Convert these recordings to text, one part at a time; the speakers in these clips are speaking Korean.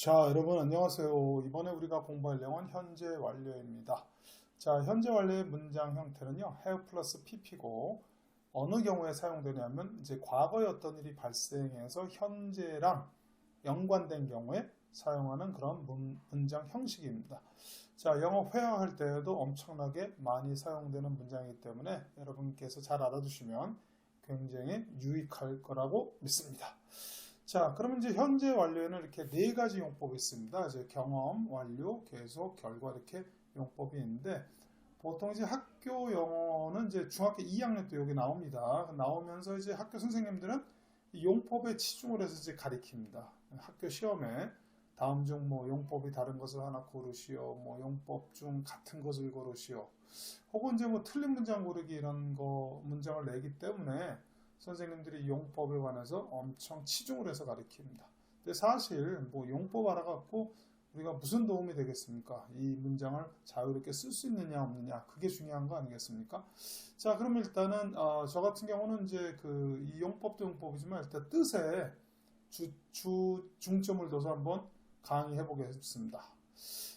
자, 여러분 안녕하세요. 이번에 우리가 공부할 내용은 현재 완료입니다. 자, 현재 완료의 문장 형태는요, have 플러스 pp고 어느 경우에 사용되냐면 이제 과거에 어떤 일이 발생해서 현재랑 연관된 경우에 사용하는 그런 문장 형식입니다. 자, 영어 회화할 때에도 엄청나게 많이 사용되는 문장이기 때문에 여러분께서 잘 알아두시면 굉장히 유익할 거라고 믿습니다. 자, 그러면 이제 현재 완료에는 이렇게 네 가지 용법이 있습니다. 이제 경험, 완료, 계속, 결과 이렇게 용법이 있는데 보통 이제 학교 영어는 이제 중학교 2학년 때 여기 나옵니다. 나오면서 이제 학교 선생님들은 이 용법에 치중을 해서 이제 가리킵니다. 학교 시험에 다음 중 뭐 용법이 다른 것을 하나 고르시오, 뭐 용법 중 같은 것을 고르시오, 혹은 이제 뭐 틀린 문장 고르기 이런 거 문장을 내기 때문에 선생님들이 용법에 관해서 엄청 치중을 해서 가르칩니다. 근데 사실 뭐 용법 알아갖고 우리가 무슨 도움이 되겠습니까? 이 문장을 자유롭게 쓸 수 있느냐 없느냐 그게 중요한 거 아니겠습니까? 자, 그럼 일단은 저 같은 경우는 이제 이 용법도 용법이지만 일단 뜻에 중점을 둬서 한번 강의해 보겠습니다.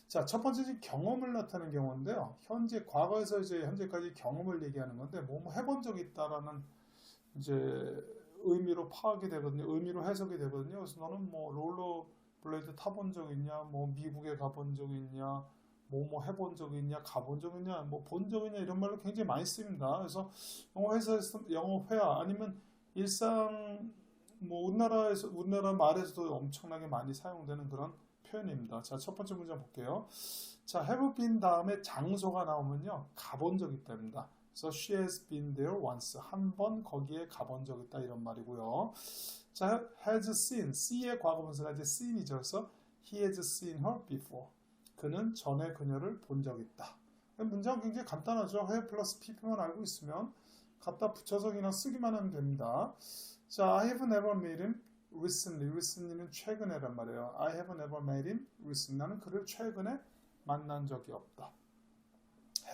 자, 첫 번째 경험을 나타내는 경우인데요. 현재 과거에서 이제 현재까지 경험을 얘기하는 건데 뭐 해본 적이 있다라는 이제 의미로 파악이 되거든요. 의미로 해석이 되거든요. 그래서 너는 뭐 롤러 블레이드 타본 적 있냐? 뭐 미국에 가본 적 있냐? 뭐 해본 적 있냐? 가본 적 있냐? 뭐 본 적 있냐? 이런 말로 굉장히 많이 쓰입니다. 그래서 영어 회사에서 영어 회화 아니면 일상 뭐 우리나라 말에서도 엄청나게 많이 사용되는 그런 표현입니다. 자, 첫 번째 문장 볼게요. 자, have been 다음에 장소가 나오면요, 가본 적 있답니다. So she has been there once. 한 번 거기에 가본 적 있다 이런 말이고요. 자, has seen. see의 과거분사가 이제 seen이죠. 그래서 he has seen her before. 그는 전에 그녀를 본 적 있다. 문장은 굉장히 간단하죠. have 플러스 pp만 알고 있으면 갖다 붙여서 그냥 쓰기만 하면 됩니다. 자, I have never met him recently. recently는 최근에란 말이에요. I have never met him recently. 나는 그를 최근에 만난 적이 없다.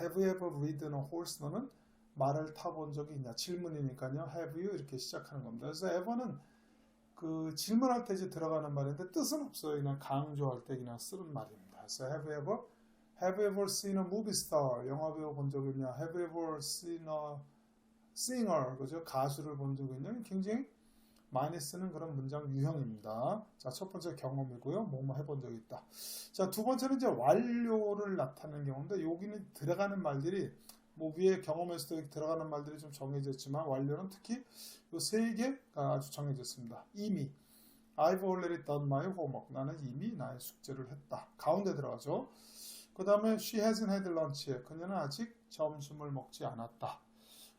Have you ever ridden a horse? 너는 말을 타본 적이 있냐? 질문이니까요. Have you? 이렇게 시작하는 겁니다. 그래서 ever는 그 질문할 때 이제 들어가는 말인데 뜻은 없어요. 그냥 강조할 때 그냥 쓰는 말입니다. 그래서 have you ever seen a movie star? 영화 배우 본 적 있냐? Have you ever seen a singer? 그죠? 가수를 본 적 있냐? 굉장히 많이 쓰는 그런 문장 유형입니다. 자, 첫 번째 경험이고요. 뭐뭐 해본 적이 있다. 자, 두 번째는 이제 완료를 나타내는 경우인데 여기는 들어가는 말들이 뭐 위에 경험에서도 들어가는 말들이 좀 정해졌지만 완료는 특히 이 세 개가 아주 정해졌습니다. 이미 I've already done my homework. 나는 이미 나의 숙제를 했다. 가운데 들어가죠. 그 다음에 she hasn't had lunch. 그녀는 아직 점심을 먹지 않았다.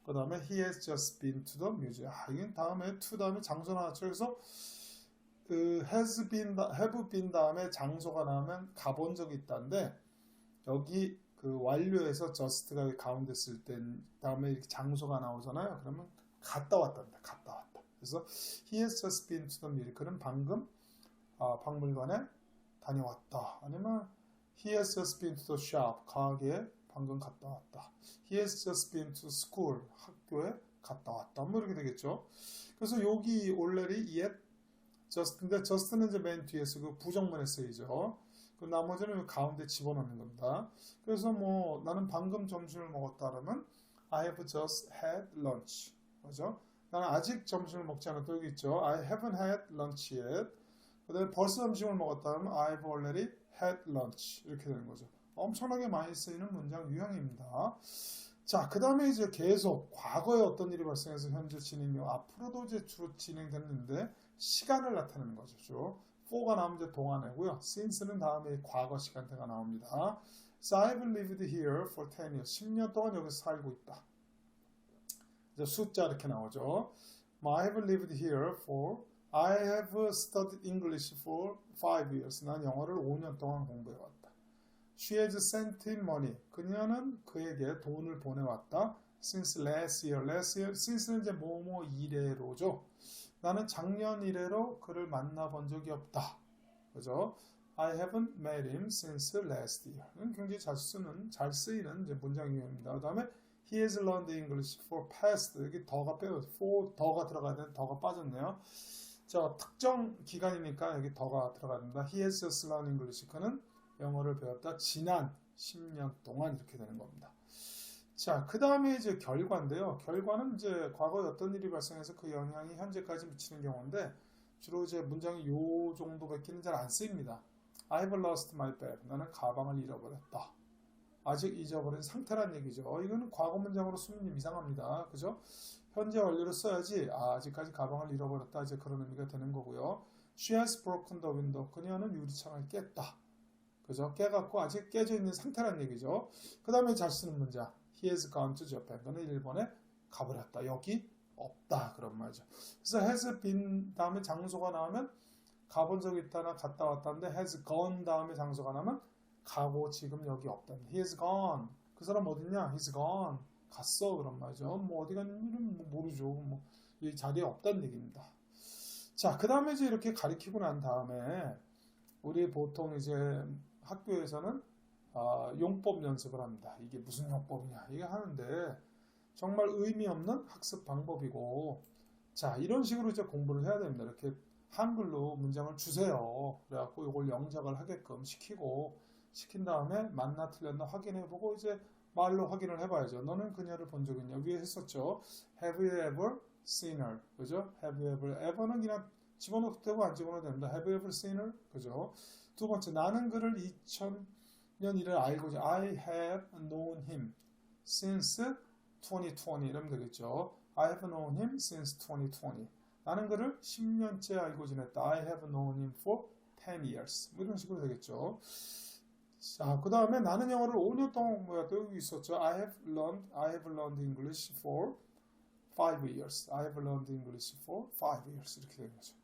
그 다음에 he has just been to the museum. 이건 다음에 to 다음에 장소 나왔죠. 그래서 has been, have been 다음에 장소가 나오면 가본 적이 있다는데 여기 그 완료에서 just가 가운데 쓸 때 다음에 이렇게 장소가 나오잖아요. 그러면 갔다 왔답니다. 갔다 왔다. 그래서 he has just been to the museum. 그는 방금 박물관에 다녀왔다. 아니면 he has just been to the shop. 가게에 방금 갔다 왔다. He has just been to school. 학교에 갔다 왔다. 뭐 이렇게 되겠죠. 그래서 여기 already, yet, just인데 just는 이제 맨 뒤에 쓰고 부정문에 쓰이죠. 그 나머지는 가운데 집어넣는 겁니다. 그래서 뭐 나는 방금 점심을 먹었다 그러면 I have just had lunch. 그죠? 나는 아직 점심을 먹지 않았다. 여기 있죠. I haven't had lunch yet. 그 다음에 벌써 점심을 먹었다 하면 I've already had lunch. 이렇게 되는 거죠. 엄청나게 많이 쓰이는 문장 유형입니다. 자, 그 다음에 이제 계속 과거에 어떤 일이 발생해서 현재 진행이요. 앞으로도 이제 주로 진행됐는데 시간을 나타내는 거죠. for가 나오면 이제 동안이고요. since는 다음에 과거 시간대가 나옵니다. So I've lived here for 10 years. 10년 동안 여기서 살고 있다. 이제 숫자 이렇게 나오죠. I have lived here for I have studied English for 5 years. 난 영어를 5년 동안 공부해왔다. She has sent him money. 그녀는 그에게 돈을 보내왔다. Since last year. Last year. Since는 이제 뭐뭐 이래로죠. 나는 작년 이래로 그를 만나본 적이 없다. 그죠? I haven't met him since last year. 굉장히 잘 쓰이는 이제 문장 유형입니다. 그 다음에 He has learned English for past. 여기 더가 빼요. for 더가 들어가야 되는 더가 빠졌네요. 저 특정 기간이니까 여기 더가 들어갑니다. He has just learned English. 그는 영어를 배웠다. 지난 10년 동안 이렇게 되는 겁니다. 자, 그 다음에 이제 결과인데요. 결과는 이제 과거에 어떤 일이 발생해서 그 영향이 현재까지 미치는 경우인데 주로 이제 문장이 요 정도밖에는 잘 안 쓰입니다. I've lost my bag. 나는 가방을 잃어버렸다. 아직 잊어버린 상태란 얘기죠. 이거는 과거 문장으로 쓰면 좀 이상합니다. 그죠? 현재 완료로 써야지 아직까지 가방을 잃어버렸다. 이제 그런 의미가 되는 거고요. She has broken the window. 그녀는 유리창을 깼다. 그죠? 깨갖고 아직 깨져 있는 상태란 얘기죠. 그 다음에 잘 쓰는 문장. He has gone to Japan. 그는 일본에 가버렸다. 여기 없다. 그런 말이죠. 그래서 has been 다음에 장소가 나오면 가본 적이 있다나 갔다 왔다는데 has gone 다음에 장소가 나오면 가고 지금 여기 없다. He has gone. 그 사람 어딨냐? He's gone. 갔어. 그런 말이죠. 뭐 어디 갔는지는 모르죠. 뭐 이 자리에 없다는 얘기입니다. 자, 그 다음에 이제 이렇게 가리키고 난 다음에 우리 보통 이제 학교에서는 용법 연습을 합니다. 이게 무슨 용법이냐? 이게 하는데 정말 의미 없는 학습 방법이고 자, 이런 식으로 이제 공부를 해야 됩니다. 이렇게 한글로 문장을 주세요. 그래갖고 이걸 영작을 하게끔 시킨 다음에 맞나 틀렸나 확인해보고 이제 말로 확인을 해봐야죠. 너는 그녀를 본 적 있냐? 위에 했었죠. Have you ever seen her? 그죠? Have you ever는 그냥 집어넣어도 되고 안 집어넣어도 됩니다. Have you ever seen her? 그죠? 두 번째, 나는 그를 2000년 일을 알고 있지. I have known him since 2020 이러면 되겠죠. I have known him since 2020. 나는 그를 10년째 알고 지냈다. I have known him for 10 years. 뭐 이런 식으로 되겠죠. 자, 그 다음에 나는 영어를 5년 동안 공부했다. 여기 있었죠. I have learned English for 5 years. I have learned English for 5 years. 이렇게 되는 거죠.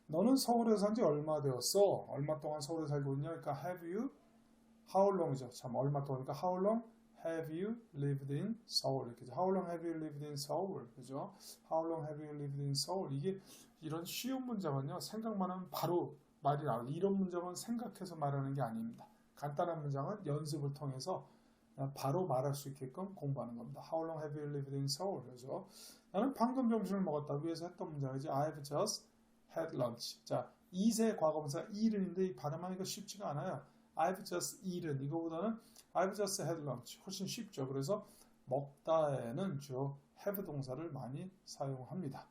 너는 서울에 산 지 얼마 되었어? 얼마 동안 서울에 살고 있냐? 그러니까 have you, how long이죠. 참 얼마 동안이니까 how long have you lived in Seoul? 이렇게 How long have you lived in Seoul? 그죠? How long have you lived in Seoul? 이게 이런 쉬운 문장은요. 생각만 하면 바로 말이 나와요. 이런 문장은 생각해서 말하는 게 아닙니다. 간단한 문장은 연습을 통해서 바로 말할 수 있게끔 공부하는 겁니다. How long have you lived in Seoul? 그죠? 나는 방금 점심을 먹었다. 위에서 했던 문장이지. I've just had lunch. 자, 2세 과거분사 eaten인데 이 발음하기가 쉽지가 않아요. I've just eaten. 이거보다는 I've just had lunch. 훨씬 쉽죠. 그래서 먹다에는 주로 have 동사를 많이 사용합니다.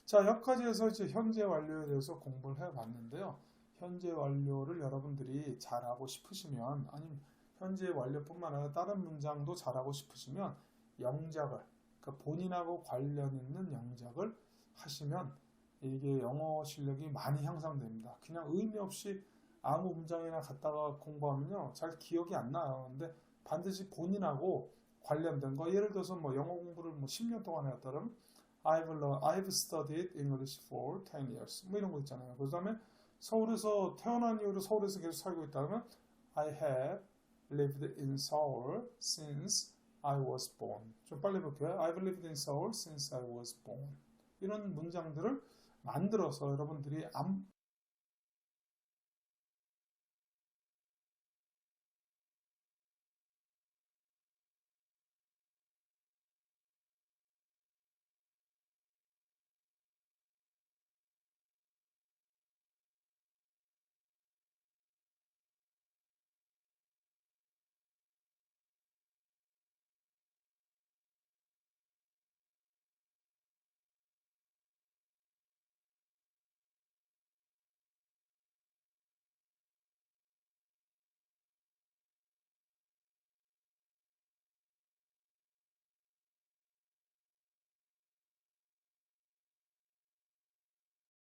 자, 여기까지 해서 이제 현재 완료에 대해서 공부를 해봤는데요. 현재 완료를 여러분들이 잘하고 싶으시면 아니면 현재 완료뿐만 아니라 다른 문장도 잘하고 싶으시면 영작을 그러니까 본인하고 관련 있는 영작을 하시면 이게 영어 실력이 많이 향상됩니다. 그냥 의미 없이 아무 문장이나 갖다가 공부하면요 잘 기억이 안 나요. 근데 반드시 본인하고 관련된 거 예를 들어서 뭐 영어 공부를 뭐 10년 동안 했다 그러면 I've studied English for 10 years 뭐 이런 거 있잖아요. 그 다음에 서울에서 태어난 이후로 서울에서 계속 살고 있다면 I have lived in Seoul since I was born. 좀 빨리 볼게요. I've lived in Seoul since I was born. 이런 문장들을 만들어서 여러분들이